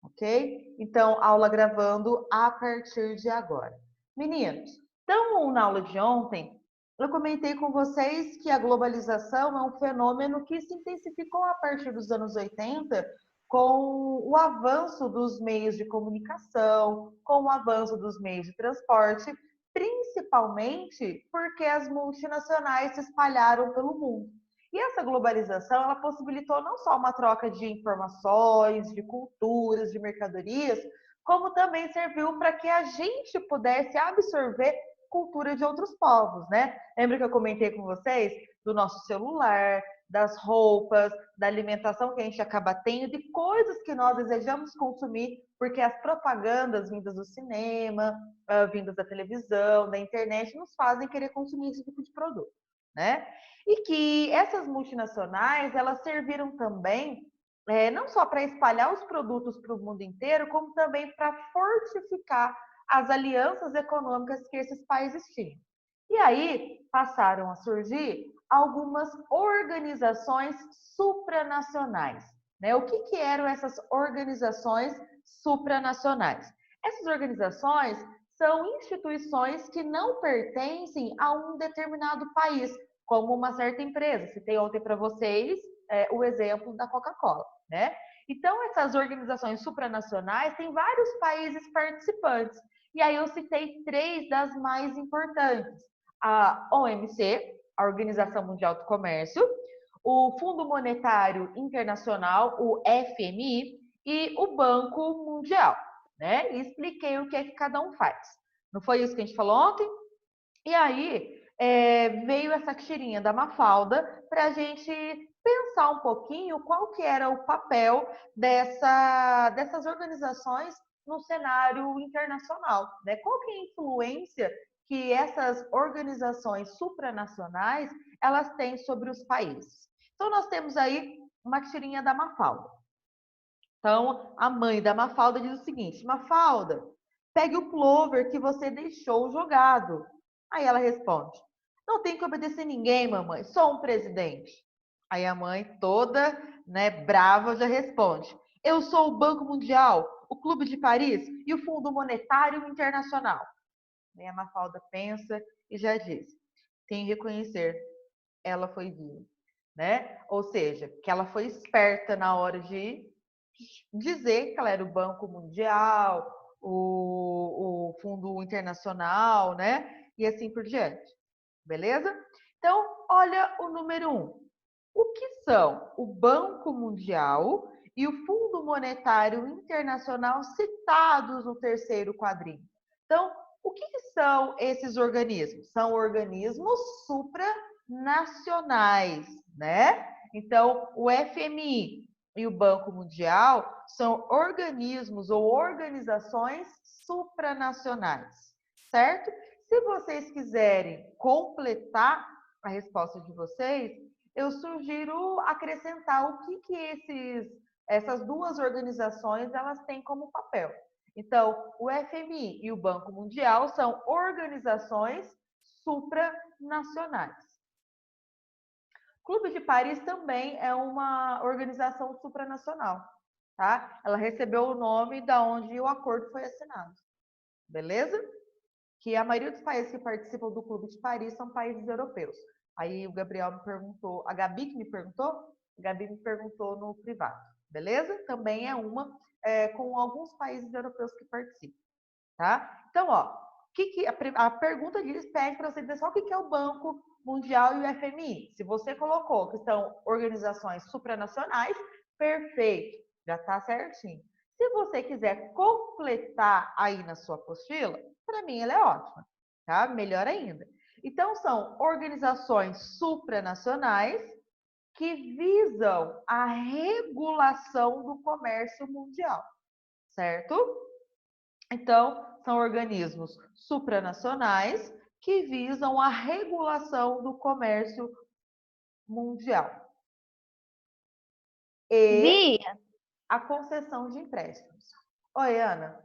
ok? Então, aula gravando a partir de agora. Meninos, então, na aula de ontem, eu comentei com vocês que a globalização é um fenômeno que se intensificou a partir dos anos 80 com o avanço dos meios de comunicação, com o avanço dos meios de transporte, principalmente porque as multinacionais se espalharam pelo mundo. E essa globalização, ela possibilitou não só uma troca de informações, de culturas, de mercadorias, como também serviu para que a gente pudesse absorver cultura de outros povos, né? Lembra que eu comentei com vocês do nosso celular, das roupas, da alimentação que a gente acaba tendo, de coisas que nós desejamos consumir, porque as propagandas vindas do cinema, vindas da televisão, da internet, nos fazem querer consumir esse tipo de produto, né? E que essas multinacionais, elas serviram também, não só para espalhar os produtos para o mundo inteiro, como também para fortificar as alianças econômicas que esses países tinham. E aí passaram a surgir algumas organizações supranacionais, né? O que eram essas organizações supranacionais? Essas organizações são instituições que não pertencem a um determinado país, como uma certa empresa. Citei ontem para vocês o exemplo da Coca-Cola, né? Então, essas organizações supranacionais têm vários países participantes. E aí eu citei 3 das mais importantes. A OMC, a Organização Mundial do Comércio, o Fundo Monetário Internacional, o FMI, e o Banco Mundial, né? E expliquei o que é que cada um faz. Não foi isso que a gente falou ontem? E aí veio essa tirinha da Mafalda para a gente pensar um pouquinho qual que era o papel dessas organizações no cenário internacional, né? Qual que é a influência que essas organizações supranacionais elas têm sobre os países? Então nós temos aí uma tirinha da Mafalda. Então a mãe da Mafalda diz o seguinte: Mafalda, pegue o plover que você deixou jogado. Aí ela responde: não tem que obedecer ninguém, mamãe, só um presidente. Aí a mãe, toda, né, brava, já responde: eu sou o Banco Mundial, o Clube de Paris e o Fundo Monetário Internacional. Aí a Mafalda pensa e já diz: tem que reconhecer, ela foi viva, né? Ou seja, que ela foi esperta na hora de dizer que ela era o Banco Mundial, o Fundo Internacional, né? E assim por diante. Beleza? Então, olha o número 1. O que são o Banco Mundial e o Fundo Monetário Internacional citados no terceiro quadrinho? Então, o que são esses organismos? São organismos supranacionais, né? Então, o FMI e o Banco Mundial são organismos ou organizações supranacionais, certo? Se vocês quiserem completar a resposta de vocês, eu sugiro acrescentar o que essas duas organizações elas têm como papel. Então, o FMI e o Banco Mundial são organizações supranacionais. O Clube de Paris também é uma organização supranacional, tá? Ela recebeu o nome da onde o acordo foi assinado. Beleza? Que a maioria dos países que participam do Clube de Paris são países europeus. Aí o Gabriel me perguntou, a Gabi que me perguntou, a Gabi me perguntou no privado, beleza? Também é uma com alguns países europeus que participam, tá? Então, ó, a pergunta diz, pede para você dizer só o que é o Banco Mundial e o FMI. Se você colocou que são organizações supranacionais, perfeito, já está certinho. Se você quiser completar aí na sua apostila, para mim ela é ótima, tá? Melhor ainda. Então, são organizações supranacionais que visam a regulação do comércio mundial, certo? Então, são organismos supranacionais que visam a regulação do comércio mundial e Bia, a concessão de empréstimos. Oi, Ana.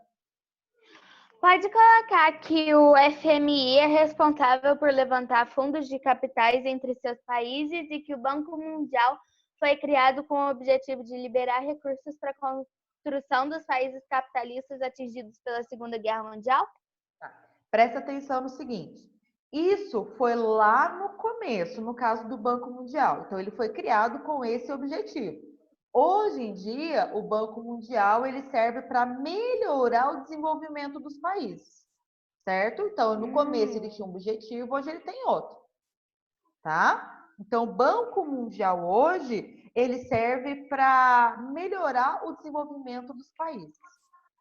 pode colocar que o FMI é responsável por levantar fundos de capitais entre seus países e que o Banco Mundial foi criado com o objetivo de liberar recursos para reconstrução dos países capitalistas atingidos pela Segunda Guerra Mundial? Tá. Presta atenção no seguinte. Isso foi lá no começo, no caso do Banco Mundial. Então, ele foi criado com esse objetivo. Hoje em dia, o Banco Mundial ele serve para melhorar o desenvolvimento dos países, certo? Então, no começo ele tinha um objetivo, hoje ele tem outro, tá? Então, o Banco Mundial hoje ele serve para melhorar o desenvolvimento dos países,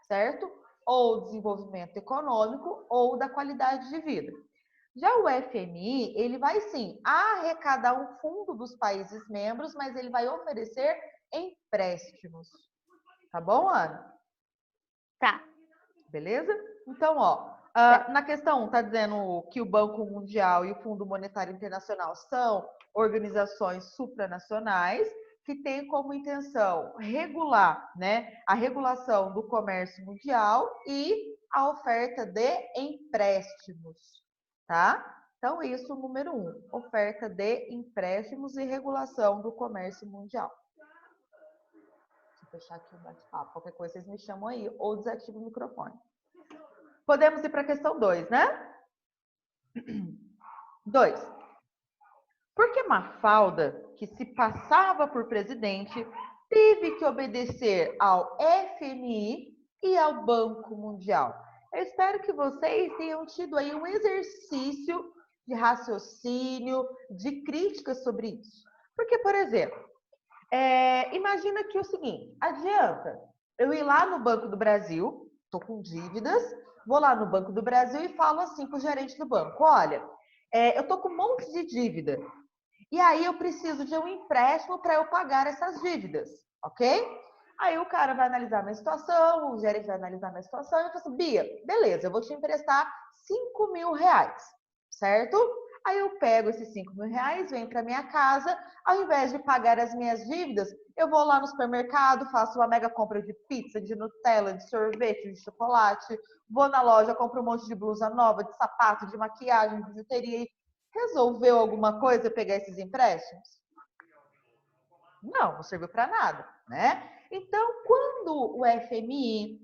certo? Ou o desenvolvimento econômico ou da qualidade de vida. Já o FMI, ele vai sim arrecadar um fundo dos países membros, mas ele vai oferecer empréstimos. Tá bom, Ana? Tá. Beleza? Então, ó, na questão 1, tá dizendo que o Banco Mundial e o Fundo Monetário Internacional são organizações supranacionais que têm como intenção regular, né, a regulação do comércio mundial e a oferta de empréstimos, tá? Então, isso, número 1, oferta de empréstimos e regulação do comércio mundial. Deixa eu fechar aqui o bate-papo. Qualquer coisa, vocês me chamam aí ou desativam o microfone. Podemos ir para a questão 2, né? 2. Por que Mafalda, que se passava por presidente, teve que obedecer ao FMI e ao Banco Mundial? Eu espero que vocês tenham tido aí um exercício de raciocínio, de crítica sobre isso. Porque, por exemplo, imagina que é o seguinte, adianta eu ir lá no Banco do Brasil, estou com dívidas, vou lá no Banco do Brasil e falo assim para o gerente do banco, olha, eu estou com um monte de dívida e aí eu preciso de um empréstimo para eu pagar essas dívidas, ok? Aí o cara vai analisar minha situação, o gerente vai analisar minha situação e eu falo assim, Bia, beleza, eu vou te emprestar 5.000 reais, certo? Aí eu pego esses 5.000 reais, venho para minha casa, ao invés de pagar as minhas dívidas, eu vou lá no supermercado, faço uma mega compra de pizza, de Nutella, de sorvete, de chocolate, vou na loja, compro um monte de blusa nova, de sapato, de maquiagem, de bijuteria. Resolveu alguma coisa pegar esses empréstimos? Não serviu para nada, né? Então, quando o FMI,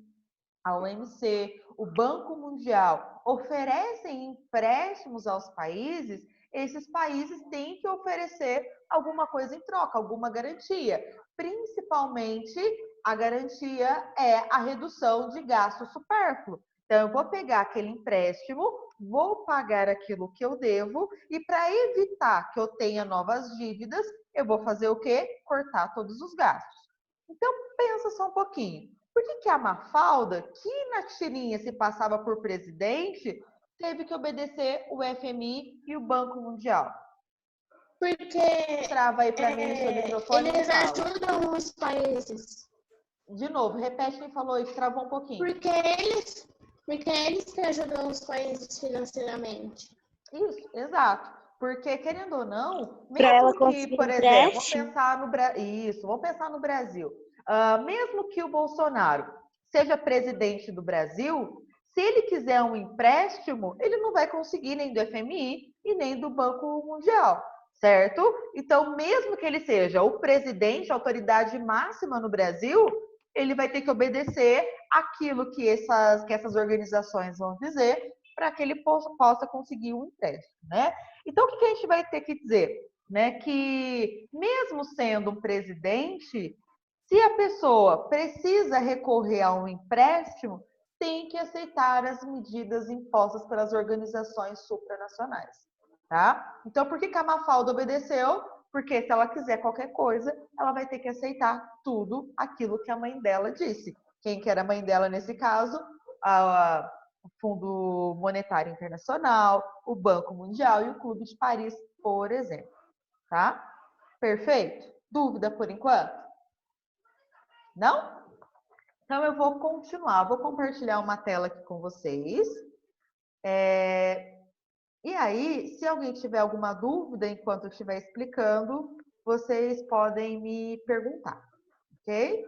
a OMC, o Banco Mundial oferecem empréstimos aos países, esses países têm que oferecer alguma coisa em troca, alguma garantia. Principalmente, a garantia é a redução de gasto supérfluo. Então, eu vou pegar aquele empréstimo, vou pagar aquilo que eu devo e para evitar que eu tenha novas dívidas, eu vou fazer o quê? Cortar todos os gastos. Então, pensa só um pouquinho. Por que a Mafalda, que na tirinha se passava por presidente, teve que obedecer o FMI e o Banco Mundial? Porque Trava aí para mim o seu microfone eles e fala. ajudam os países. De novo, repete quem falou isso, travou um pouquinho. Porque eles que ajudam os países financeiramente. Isso, exato. Porque, querendo ou não, Pra ela mesmo que, conseguir por exemplo, empréstimo. vamos pensar no Brasil. Mesmo que o Bolsonaro seja presidente do Brasil, se ele quiser um empréstimo, ele não vai conseguir nem do FMI e nem do Banco Mundial, certo? Então, mesmo que ele seja o presidente, a autoridade máxima no Brasil, ele vai ter que obedecer aquilo que essas organizações vão dizer para que ele possa conseguir um empréstimo, né? Então, o que a gente vai ter que dizer? Né? Que mesmo sendo um presidente, se a pessoa precisa recorrer a um empréstimo, tem que aceitar as medidas impostas pelas organizações supranacionais, tá? Então, por que a Mafalda obedeceu? Porque se ela quiser qualquer coisa, ela vai ter que aceitar tudo aquilo que a mãe dela disse. Quem que era a mãe dela nesse caso? O Fundo Monetário Internacional, o Banco Mundial e o Clube de Paris, por exemplo, tá? Perfeito? Dúvida por enquanto? Não? Então, eu vou continuar, vou compartilhar uma tela aqui com vocês. E aí, se alguém tiver alguma dúvida enquanto eu estiver explicando, vocês podem me perguntar, ok?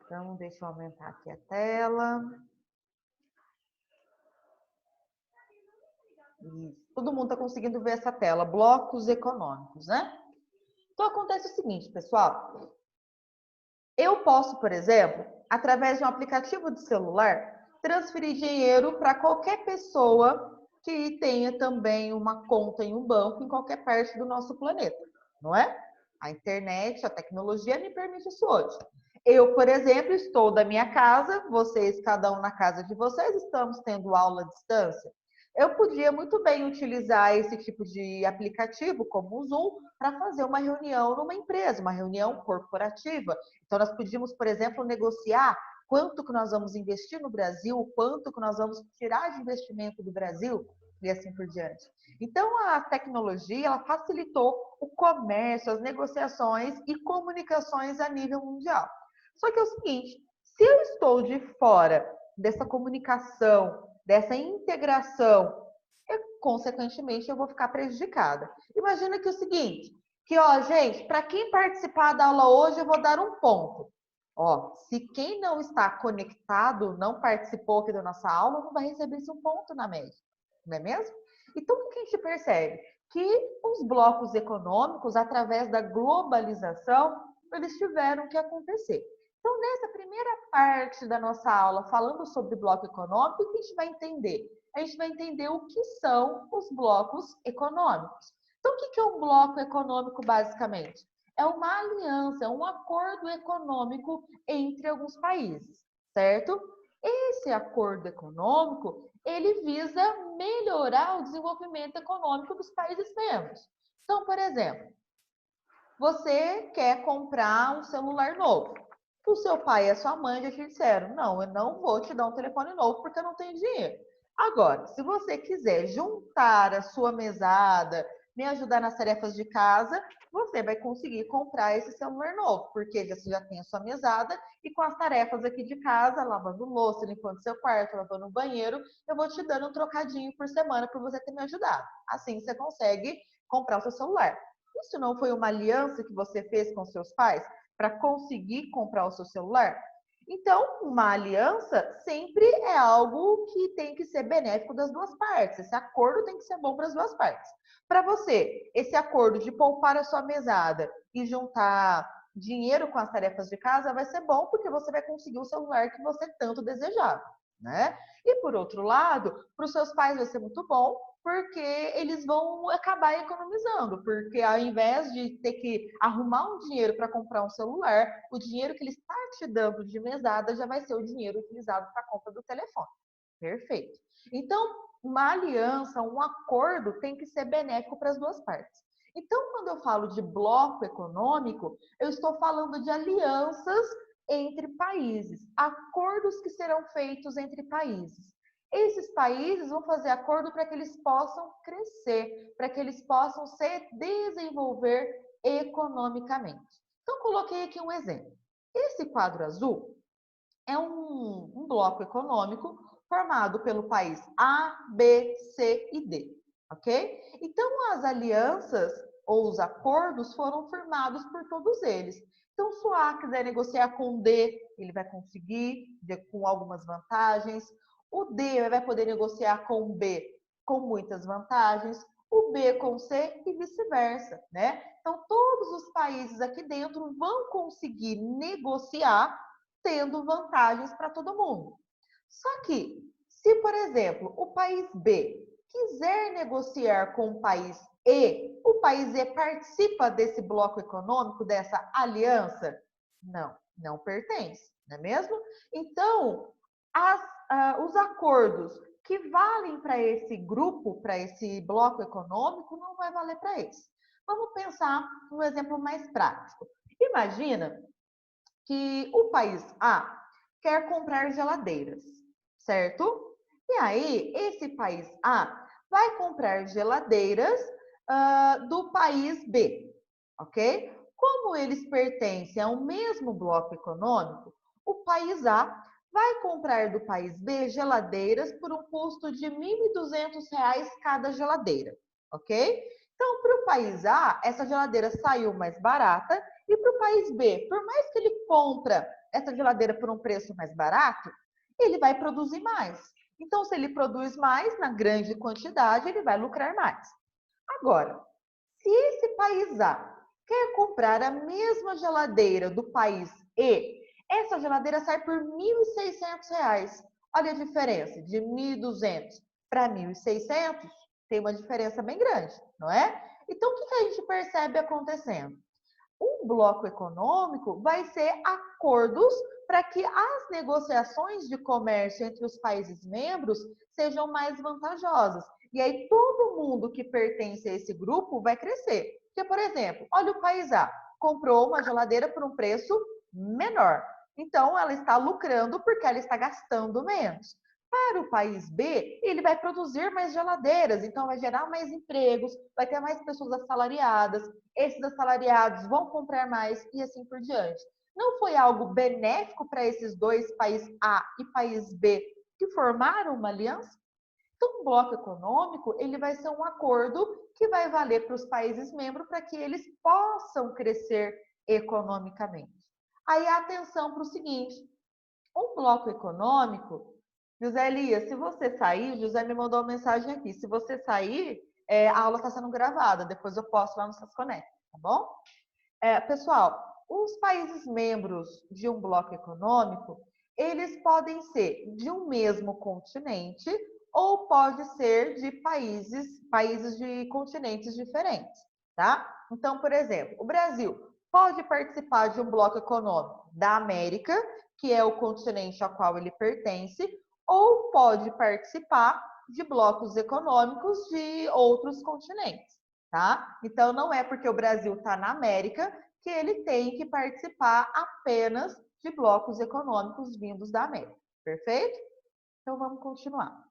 Então, deixa eu aumentar aqui a tela. Isso. Todo mundo está conseguindo ver essa tela, blocos econômicos, né? Então, acontece o seguinte, pessoal. Eu posso, por exemplo, através de um aplicativo de celular, transferir dinheiro para qualquer pessoa que tenha também uma conta em um banco em qualquer parte do nosso planeta, não é? A internet, a tecnologia me permite isso hoje. Eu, por exemplo, estou da minha casa, vocês, cada um na casa de vocês, estamos tendo aula à distância. Eu podia muito bem utilizar esse tipo de aplicativo, como o Zoom, para fazer uma reunião numa empresa, uma reunião corporativa. Então, nós podíamos, por exemplo, negociar quanto que nós vamos investir no Brasil, quanto que nós vamos tirar de investimento do Brasil e assim por diante. Então, a tecnologia, ela facilitou o comércio, as negociações e comunicações a nível mundial. Só que é o seguinte, se eu estou de fora dessa comunicação, dessa integração, consequentemente, eu vou ficar prejudicada. Imagina que é o seguinte, que, ó, gente, para quem participar da aula hoje, eu vou dar um ponto. Ó, se quem não está conectado, não participou aqui da nossa aula, não vai receber esse um ponto na média, não é mesmo? Então, o que a gente percebe? Que os blocos econômicos, através da globalização, eles tiveram que acontecer. Então, nessa primeira parte da nossa aula, falando sobre bloco econômico, o que a gente vai entender? A gente vai entender o que são os blocos econômicos. Então, o que é um bloco econômico, basicamente? É uma aliança, é um acordo econômico entre alguns países, certo? Esse acordo econômico, ele visa melhorar o desenvolvimento econômico dos países membros. Então, por exemplo, você quer comprar um celular novo. O seu pai e a sua mãe já te disseram, não, eu não vou te dar um telefone novo porque eu não tenho dinheiro. Agora, se você quiser juntar a sua mesada, me ajudar nas tarefas de casa, você vai conseguir comprar esse celular novo, porque você já tem a sua mesada e com as tarefas aqui de casa, lavando louça, limpando seu quarto, lavando o banheiro, eu vou te dando um trocadinho por semana para você ter me ajudado. Assim você consegue comprar o seu celular. Isso não foi uma aliança que você fez com seus pais para conseguir comprar o seu celular? Então, uma aliança sempre é algo que tem que ser benéfico das duas partes. Esse acordo tem que ser bom para as duas partes. Para você, esse acordo de poupar a sua mesada e juntar dinheiro com as tarefas de casa vai ser bom porque você vai conseguir o celular que você tanto desejava, né? E por outro lado, para os seus pais vai ser muito bom porque eles vão acabar economizando, porque ao invés de ter que arrumar um dinheiro para comprar um celular, o dinheiro que ele está te dando de mesada já vai ser o dinheiro utilizado para a compra do telefone. Perfeito. Então, uma aliança, um acordo tem que ser benéfico para as duas partes. Então, quando eu falo de bloco econômico, eu estou falando de alianças entre países, acordos que serão feitos entre países. Esses países vão fazer acordo para que eles possam crescer, para que eles possam se desenvolver economicamente. Então, coloquei aqui um exemplo. Esse quadro azul é um bloco econômico formado pelo país A, B, C e D, ok? Então, as alianças ou os acordos foram firmados por todos eles. Então, se o A quiser negociar com o D, ele vai conseguir, com algumas vantagens. O D vai poder negociar com o B com muitas vantagens, o B com o C e vice-versa, né? Então, todos os países aqui dentro vão conseguir negociar tendo vantagens para todo mundo. Só que, se, por exemplo, o país B quiser negociar com o país E, o país E participa desse bloco econômico, dessa aliança? Não, não pertence, não é mesmo? Então, os acordos que valem para esse grupo, para esse bloco econômico, não vai valer para esse. Vamos pensar num exemplo mais prático. Imagina que o país A quer comprar geladeiras, certo? E aí, esse país A vai comprar geladeiras do país B, ok? Como eles pertencem ao mesmo bloco econômico, o país A vai comprar do país B geladeiras por um custo de R$ 1.200 cada geladeira, ok? Então, para o país A, essa geladeira saiu mais barata e para o país B, por mais que ele compra essa geladeira por um preço mais barato, ele vai produzir mais. Então, se ele produz mais, na grande quantidade, ele vai lucrar mais. Agora, se esse país A quer comprar a mesma geladeira do país E essa geladeira sai por R$ 1.600. Olha a diferença, de 1.200 para 1.600, tem uma diferença bem grande, não é? Então, o que a gente percebe acontecendo? Um bloco econômico vai ser acordos para que as negociações de comércio entre os países membros sejam mais vantajosas. E aí todo mundo que pertence a esse grupo vai crescer. Porque, por exemplo, olha o país A, comprou uma geladeira por um preço menor. Então, ela está lucrando porque ela está gastando menos. Para o país B, ele vai produzir mais geladeiras, então vai gerar mais empregos, vai ter mais pessoas assalariadas, esses assalariados vão comprar mais e assim por diante. Não foi algo benéfico para esses dois, país A e país B, que formaram uma aliança? Então, um bloco econômico, ele vai ser um acordo que vai valer para os países membros para que eles possam crescer economicamente. Aí, atenção para o seguinte, um bloco econômico, José Elias, se você sair, José me mandou uma mensagem aqui, se você sair, a aula está sendo gravada, depois eu posto lá no Sasconec, tá bom? Pessoal, os países membros de um bloco econômico, eles podem ser de um mesmo continente ou pode ser de países de continentes diferentes, tá? Então, por exemplo, o Brasil pode participar de um bloco econômico da América, que é o continente ao qual ele pertence, ou pode participar de blocos econômicos de outros continentes, tá? Então, não é porque o Brasil está na América que ele tem que participar apenas de blocos econômicos vindos da América, perfeito? Então, vamos continuar.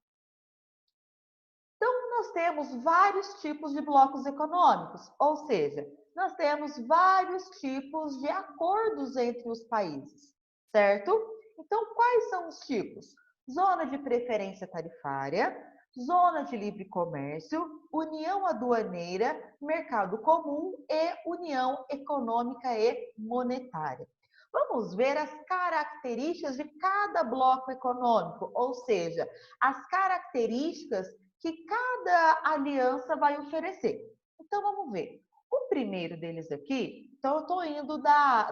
Então, nós temos vários tipos de blocos econômicos, ou seja, nós temos vários tipos de acordos entre os países, certo? Então, quais são os tipos? Zona de preferência tarifária, zona de livre comércio, união aduaneira, mercado comum e união econômica e monetária. Vamos ver as características de cada bloco econômico, ou seja, as características que cada aliança vai oferecer. Então, vamos ver. O primeiro deles aqui, então eu estou indo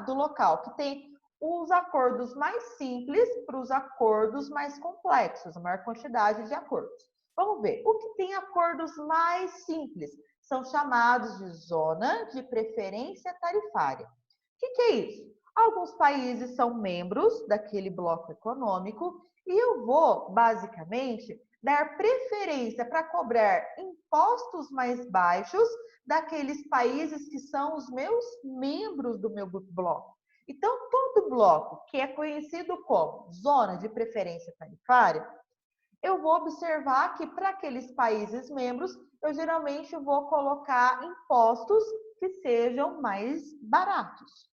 do local que tem os acordos mais simples para os acordos mais complexos, a maior quantidade de acordos. Vamos ver. O que tem acordos mais simples são chamados de zona de preferência tarifária. O que é isso? Alguns países são membros daquele bloco econômico e eu vou, basicamente, dar preferência para cobrar impostos mais baixos daqueles países que são os meus membros do meu bloco. Então, todo bloco que é conhecido como zona de preferência tarifária, eu vou observar que para aqueles países membros, eu geralmente vou colocar impostos que sejam mais baratos,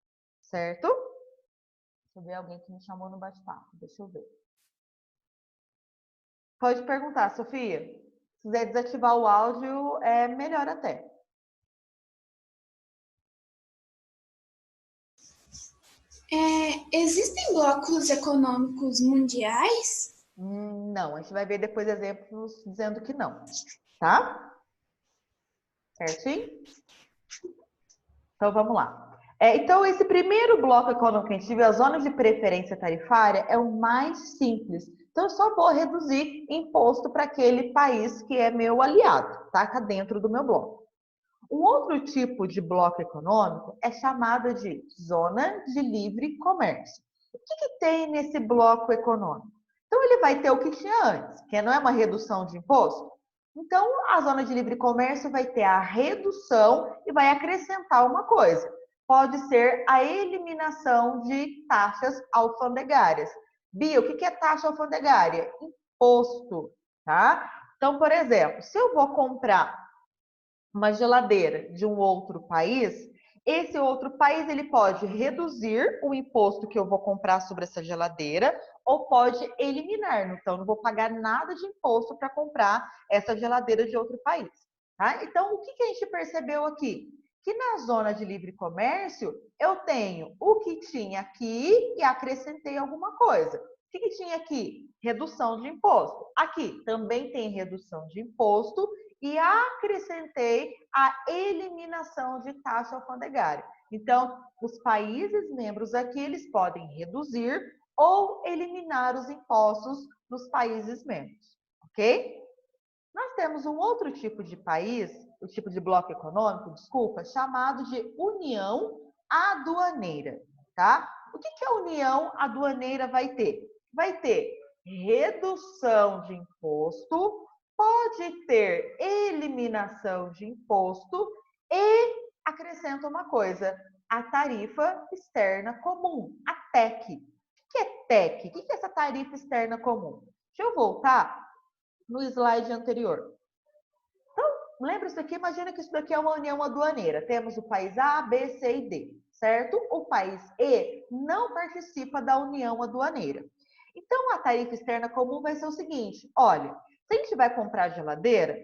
certo? Deixa eu ver alguém que me chamou no bate-papo, deixa eu ver. Pode perguntar, Sofia. Se quiser desativar o áudio, é melhor até. Existem blocos econômicos mundiais? Não, a gente vai ver depois exemplos dizendo que não, tá? Certinho? Então, vamos lá. Então, esse primeiro bloco econômico que a gente viu, a zona de preferência tarifária, é o mais simples. Então, eu só vou reduzir imposto para aquele país que é meu aliado, tá? Tá dentro do meu bloco. Um outro tipo de bloco econômico é chamado de zona de livre comércio. O que tem nesse bloco econômico? Então, ele vai ter o que tinha antes, que não é uma redução de imposto. Então, a zona de livre comércio vai ter a redução e vai acrescentar uma coisa. Pode ser a eliminação de taxas alfandegárias. Bia, o que é taxa alfandegária? Imposto, tá? Então, por exemplo, se eu vou comprar uma geladeira de um outro país, esse outro país ele pode reduzir o imposto que eu vou comprar sobre essa geladeira ou pode eliminar. Então, não vou pagar nada de imposto para comprar essa geladeira de outro país. Tá? Então, o que a gente percebeu aqui? Que na zona de livre comércio, eu tenho o que tinha aqui e acrescentei alguma coisa. O que tinha aqui? Redução de imposto. Aqui também tem redução de imposto e acrescentei a eliminação de taxa alfandegária. Então, os países membros aqui, eles podem reduzir ou eliminar os impostos dos países membros, ok? Nós temos um outro tipo de país, o tipo de bloco econômico, desculpa, chamado de União Aduaneira, tá? O que a União Aduaneira vai ter? Vai ter redução de imposto, pode ter eliminação de imposto e acrescenta uma coisa, a tarifa externa comum, a TEC. O que é TEC? O que é essa tarifa externa comum? Deixa eu voltar no slide anterior. Então, lembra isso aqui? Imagina que isso daqui é uma união aduaneira. Temos o país A, B, C e D, certo? O país E não participa da união aduaneira. Então, a tarifa externa comum vai ser o seguinte, olha, se a gente vai comprar geladeira,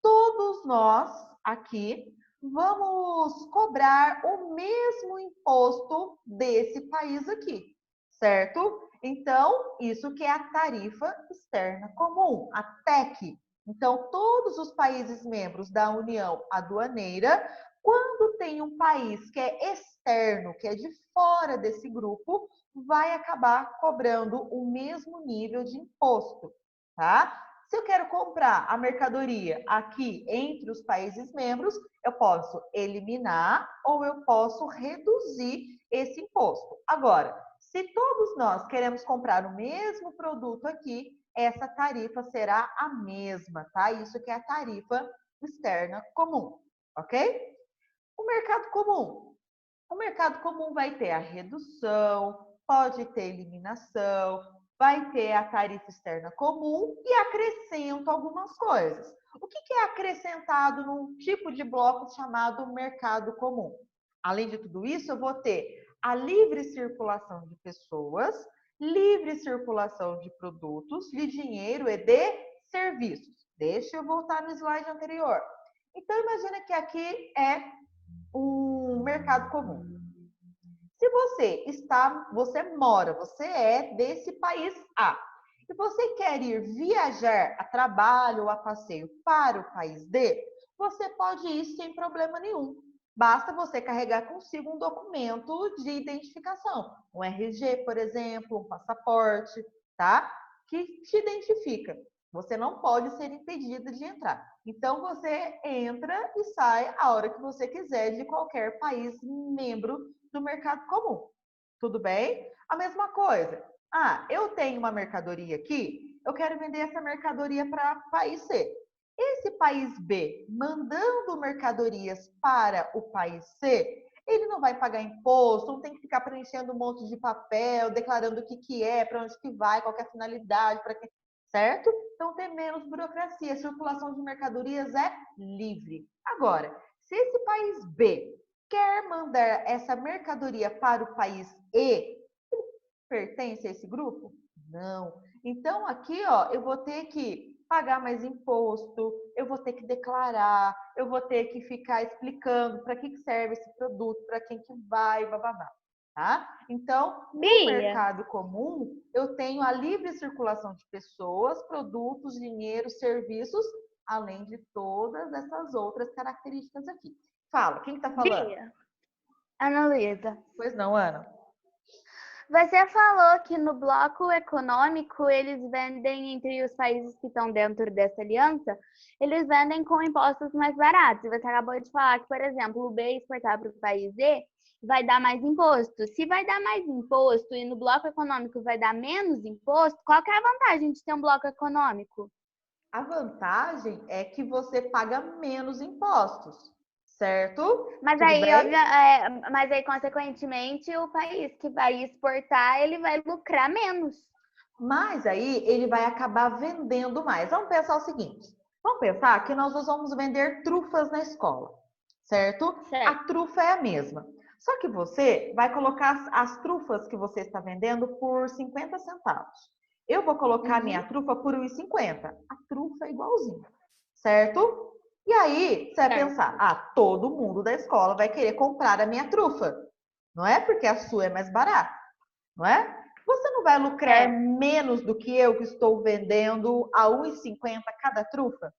todos nós aqui vamos cobrar o mesmo imposto desse país aqui, certo? Então, isso que é a tarifa externa comum, a TEC. Então, todos os países membros da União Aduaneira, quando tem um país que é externo, que é de fora desse grupo, vai acabar cobrando o mesmo nível de imposto, tá? Se eu quero comprar a mercadoria aqui entre os países membros, eu posso eliminar ou eu posso reduzir esse imposto. Agora, se todos nós queremos comprar o mesmo produto aqui, essa tarifa será a mesma, tá? Isso que é a tarifa externa comum, ok? O mercado comum. O mercado comum vai ter a redução, pode ter eliminação, vai ter a tarifa externa comum e acrescento algumas coisas. O que é acrescentado num tipo de bloco chamado mercado comum? Além de tudo isso, eu vou ter a livre circulação de pessoas, livre circulação de produtos, de dinheiro e de serviços. Deixa eu voltar no slide anterior. Então, imagina que aqui é um mercado comum. Se você mora, você é desse país A, e você quer ir viajar a trabalho ou a passeio para o país D, você pode ir sem problema nenhum. Basta você carregar consigo um documento de identificação, um RG, por exemplo, um passaporte, tá? Que te identifica. Você não pode ser impedida de entrar. Então, você entra e sai a hora que você quiser de qualquer país membro do mercado comum. Tudo bem? A mesma coisa. Ah, eu tenho uma mercadoria aqui, eu quero vender essa mercadoria para país C. Esse país B, mandando mercadorias para o país C, ele não vai pagar imposto, não tem que ficar preenchendo um monte de papel, declarando o que é, para onde que vai, qual que é a finalidade, para quem, certo? Então tem menos burocracia, a circulação de mercadorias é livre. Agora, se esse país B quer mandar essa mercadoria para o país E, ele pertence a esse grupo? Não. Então aqui, ó, eu vou ter que pagar mais imposto, eu vou ter que declarar, eu vou ter que ficar explicando para que serve esse produto, para quem que vai, bababá, tá? Então, no mercado comum, eu tenho a livre circulação de pessoas, produtos, dinheiro, serviços, além de todas essas outras características aqui. Fala, quem está falando? Bia, Ana Luísa. Pois não, Ana. Você falou que no bloco econômico eles vendem entre os países que estão dentro dessa aliança, eles vendem com impostos mais baratos. Você acabou de falar que, por exemplo, o B exportar para o país E vai dar mais imposto. Se vai dar mais imposto e no bloco econômico vai dar menos imposto, qual que é a vantagem de ter um bloco econômico? A vantagem é que você paga menos impostos, certo? Mas Tudo aí, bem? Consequentemente, o país que vai exportar, ele vai lucrar menos. Mas aí ele vai acabar vendendo mais. Vamos pensar o seguinte: vamos pensar que nós vamos vender trufas na escola, certo? A trufa é a mesma. Só que você vai colocar as trufas que você está vendendo por 50 centavos. Eu vou colocar a minha trufa por 1,50. A trufa é igualzinha, certo? E aí, você vai pensar, todo mundo da escola vai querer comprar a minha trufa. Não é porque a sua é mais barata, não é? Você não vai lucrar menos do que eu que estou vendendo a 1,50 cada trufa?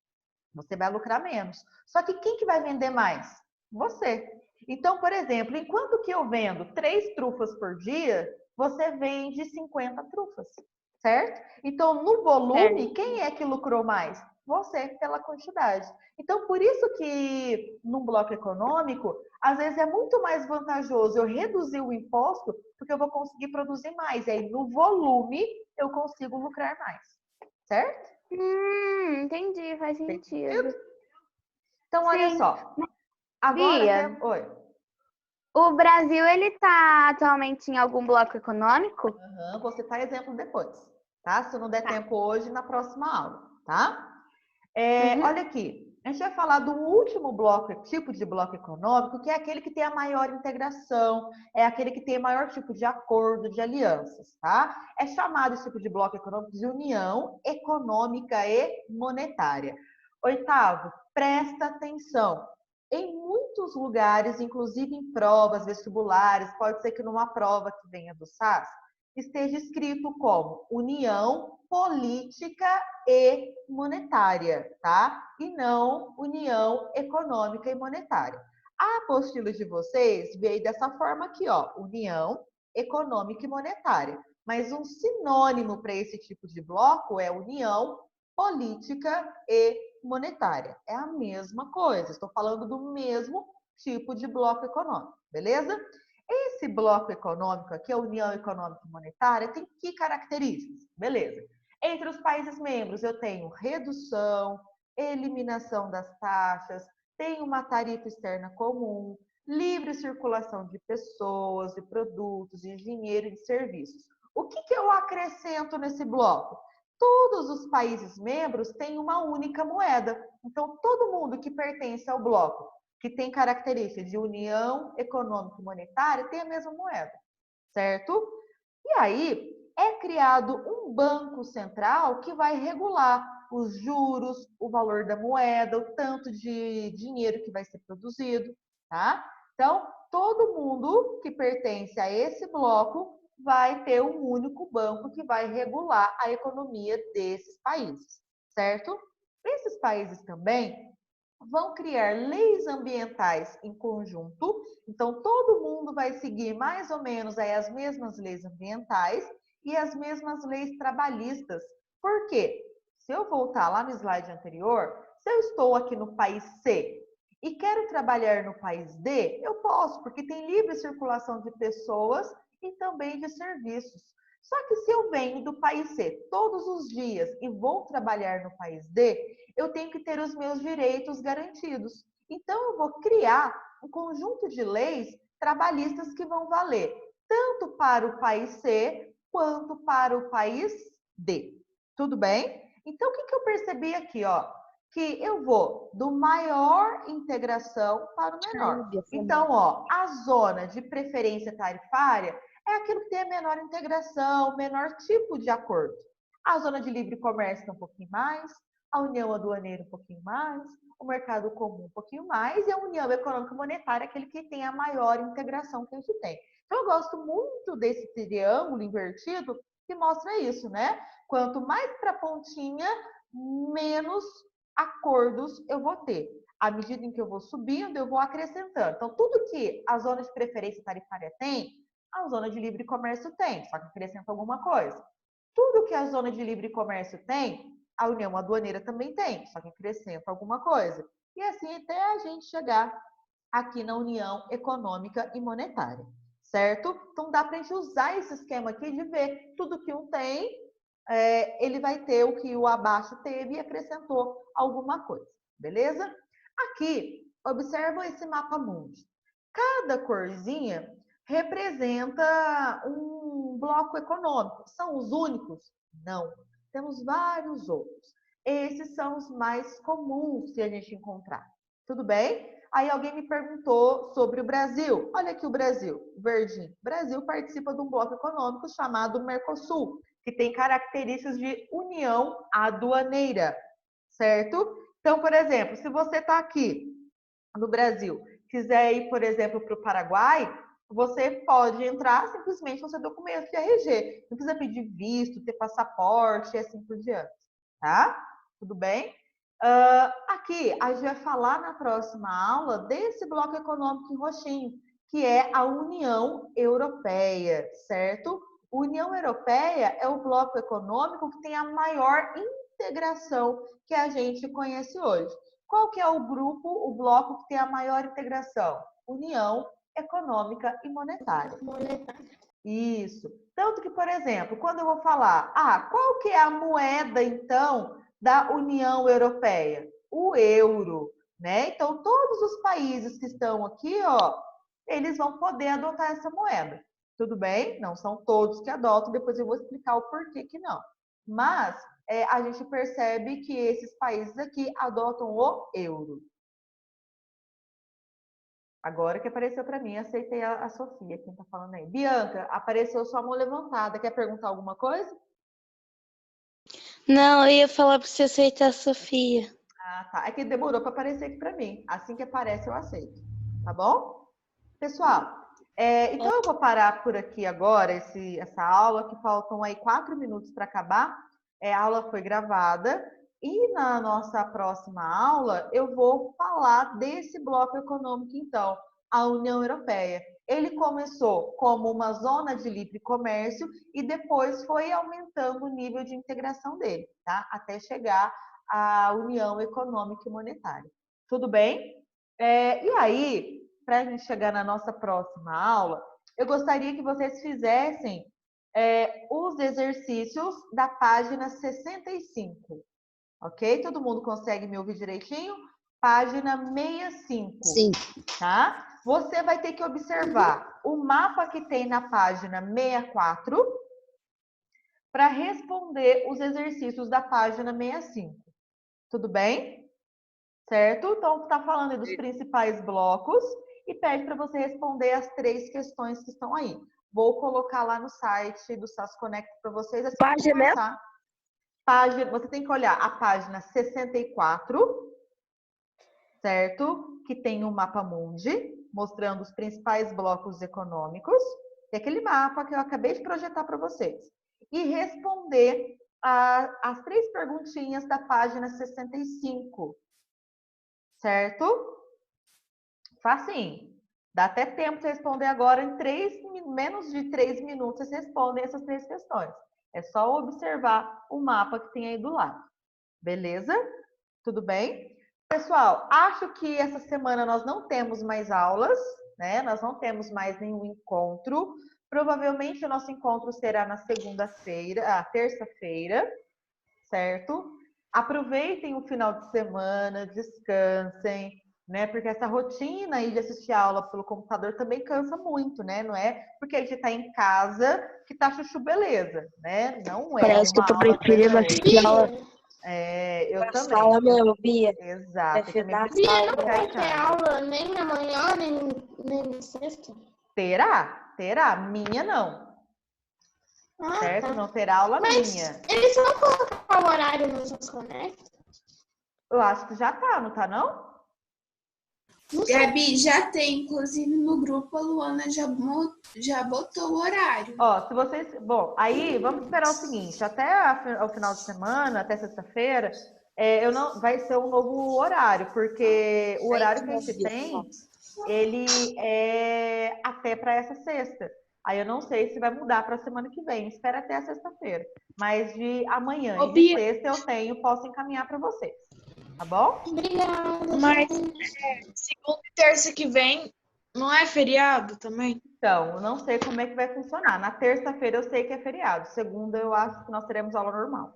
Você vai lucrar menos. Só que quem que vai vender mais? Você. Então, por exemplo, enquanto que eu vendo 3 trufas por dia, você vende 50 trufas, certo? Então, no volume, Certo. quem é que lucrou mais? Você, pela quantidade. Então, por isso que num bloco econômico, às vezes é muito mais vantajoso eu reduzir o imposto, porque eu vou conseguir produzir mais. E aí, no volume, eu consigo lucrar mais, certo? Entendi, faz Tem sentido. sentido? Então, olha Sim. só. Agora, Bia, oi. o Brasil, ele tá atualmente em algum bloco econômico? Aham, vou citar exemplo depois, tá? Se não der Tá. tempo hoje, na próxima aula, tá? Uhum. Olha aqui, a gente vai falar do último bloco, tipo de bloco econômico, que é aquele que tem a maior integração, é aquele que tem o maior tipo de acordo, de alianças, tá? É chamado esse tipo de bloco econômico de União Econômica e Monetária. Oitavo, presta atenção. Em muitos lugares, inclusive em provas vestibulares, pode ser que numa prova que venha do SAS, esteja escrito como União Política e Monetária, tá? E não União Econômica e Monetária. A apostila de vocês veio dessa forma aqui, ó, União Econômica e Monetária. Mas um sinônimo para esse tipo de bloco é União Política e Monetária. É a mesma coisa, estou falando do mesmo tipo de bloco econômico, beleza? Esse bloco econômico aqui, a União Econômica e Monetária, tem que características? Beleza. Entre os países membros, eu tenho redução, eliminação das taxas, tenho uma tarifa externa comum, livre circulação de pessoas, de produtos, de dinheiro e de serviços. O que eu acrescento nesse bloco? Todos os países membros têm uma única moeda. Então, todo mundo que pertence ao bloco que tem característica de união econômica e monetária, tem a mesma moeda, certo? E aí é criado um banco central que vai regular os juros, o valor da moeda, o tanto de dinheiro que vai ser produzido, tá? Então, todo mundo que pertence a esse bloco vai ter um único banco que vai regular a economia desses países, certo? Esses países também vão criar leis ambientais em conjunto, então todo mundo vai seguir mais ou menos aí as mesmas leis ambientais e as mesmas leis trabalhistas. Por quê? Se eu voltar lá no slide anterior, se eu estou aqui no país C e quero trabalhar no país D, eu posso, porque tem livre circulação de pessoas e também de serviços. Só que se eu venho do país C todos os dias e vou trabalhar no país D, eu tenho que ter os meus direitos garantidos. Então, eu vou criar um conjunto de leis trabalhistas que vão valer tanto para o país C quanto para o país D. Tudo bem? Então, o que eu percebi aqui, ó? Que eu vou do maior integração para o menor. Então, ó, a zona de preferência tarifária é aquilo que tem a menor integração, menor tipo de acordo. A zona de livre comércio é um pouquinho mais, a União Aduaneira um pouquinho mais, o Mercado Comum um pouquinho mais, e a União Econômica Monetária, aquele que tem a maior integração que a gente tem. Então, eu gosto muito desse triângulo invertido que mostra isso, né? Quanto mais para a pontinha, menos acordos eu vou ter. À medida em que eu vou subindo, eu vou acrescentando. Então, tudo que a zona de preferência tarifária tem, a zona de livre comércio tem, só que acrescenta alguma coisa. Tudo que a zona de livre comércio tem, a União Aduaneira também tem, só que acrescenta alguma coisa. E assim até a gente chegar aqui na União Econômica e Monetária, certo? Então dá para a gente usar esse esquema aqui de ver tudo que um tem, ele vai ter o que o abaixo teve e acrescentou alguma coisa, beleza? Aqui, observa esse mapa mundi. Cada corzinha representa um bloco econômico. São os únicos? Não. Temos vários outros. Esses são os mais comuns que a gente encontrar. Tudo bem? Aí alguém me perguntou sobre o Brasil. Olha aqui o Brasil, verdinho. O Brasil participa de um bloco econômico chamado Mercosul, que tem características de união aduaneira, certo? Então, por exemplo, se você está aqui no Brasil, quiser ir, por exemplo, para o Paraguai, você pode entrar simplesmente com seu documento de RG. Não precisa pedir visto, ter passaporte e assim por diante, tá? Tudo bem? Aqui, a gente vai falar na próxima aula desse bloco econômico em roxinho, que é a União Europeia, certo? União Europeia é o bloco econômico que tem a maior integração que a gente conhece hoje. Qual que é o grupo, o bloco que tem a maior integração? União Econômica e Monetária. Isso. Tanto que, por exemplo, quando eu vou falar, qual que é a moeda, então, da União Europeia? O euro, né? Então, todos os países que estão aqui, ó, eles vão poder adotar essa moeda. Tudo bem? Não são todos que adotam, depois eu vou explicar o porquê que não. Mas a gente percebe que esses países aqui adotam o euro. Agora que apareceu para mim, aceitei a Sofia, quem está falando aí. Bianca, apareceu sua mão levantada. Quer perguntar alguma coisa? Não, eu ia falar para você aceitar a Sofia. Tá. É que demorou para aparecer aqui para mim. Assim que aparece, eu aceito. Tá bom? Pessoal, então eu vou parar por aqui agora, essa aula, que faltam aí 4 minutos para acabar. A aula foi gravada. E na nossa próxima aula, eu vou falar desse bloco econômico, então, a União Europeia. Ele começou como uma zona de livre comércio e depois foi aumentando o nível de integração dele, tá? Até chegar à União Econômica e Monetária. Tudo bem? E aí, para a gente chegar na nossa próxima aula, eu gostaria que vocês fizessem os exercícios da página 65. Ok? Todo mundo consegue me ouvir direitinho? Página 65. Sim. Tá? Você vai ter que observar o mapa que tem na página 64 para responder os exercícios da página 65. Tudo bem? Certo? Então, está falando dos principais blocos e pede para você responder as 3 questões que estão aí. Vou colocar lá no site do SAS Connect para vocês. Assim Página começar. Você tem que olhar a página 64, certo? Que tem o mapa mundi, mostrando os principais blocos econômicos. É aquele mapa que eu acabei de projetar para vocês. E responder as 3 perguntinhas da página 65, certo? Facinho. Dá até tempo de responder agora, em menos de 3 minutos vocês respondem essas 3 questões. É só observar o mapa que tem aí do lado. Beleza? Tudo bem? Pessoal, acho que essa semana nós não temos mais aulas, né? Nós não temos mais nenhum encontro. Provavelmente o nosso encontro será na terça-feira, certo? Aproveitem o final de semana, descansem, né? Porque essa rotina aí de assistir aula pelo computador também cansa muito, né? Não é porque a gente está em casa que tá chuchu beleza, né? Não é. Parece que eu tô preferindo assistir aula. Eu também. Sala mesmo, Bia. Exato. Bia, não vai ter aula nem amanhã, nem na sexta? Terá. Minha não. Certo? Tá. Não terá aula minha. Eles vão colocar o horário no SAS Connect? Eu acho que já tá, não tá não? Gabi, já tem, inclusive no grupo a Luana já botou o horário. Ó, se vocês... Bom, aí vamos esperar o seguinte, até o final de semana, até sexta-feira, vai ser um novo horário, porque o horário que a gente tem, ele é até para essa sexta. Aí eu não sei se vai mudar para a semana que vem, espera até a sexta-feira. Mas de amanhã e de sexta eu posso encaminhar para vocês. Tá bom? Obrigada. Mas segunda e terça que vem não é feriado também? Então, eu não sei como é que vai funcionar. Na terça-feira eu sei que é feriado. Segunda eu acho que nós teremos aula normal.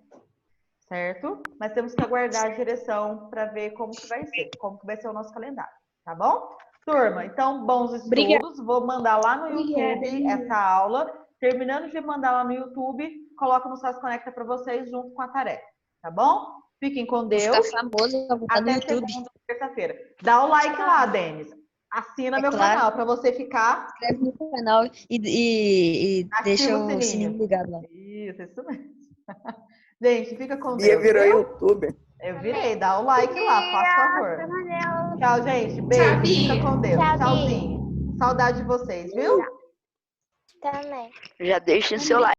Certo? Mas temos que aguardar a direção para ver como que vai ser. Como que vai ser o nosso calendário. Tá bom? Turma, então, bons estudos. Obrigada. Vou mandar lá no YouTube essa aula. Terminando de mandar lá no YouTube, coloco no SAS Conecta para vocês junto com a tarefa. Tá bom? Fiquem com Deus. Ficar famoso, até segunda, terça-feira. Dá o like lá, Denis. Assina meu canal para você ficar. Inscreve no canal e deixa o sininho ligado lá. Isso mesmo. Gente, fica com Deus. Bia virou youtuber. Eu virei. Dá o like lá, faz favor. Tchau, gente. Beijo. Fica com Deus. Tchauzinho. Saudade de vocês, viu? Também. Já deixa o seu like.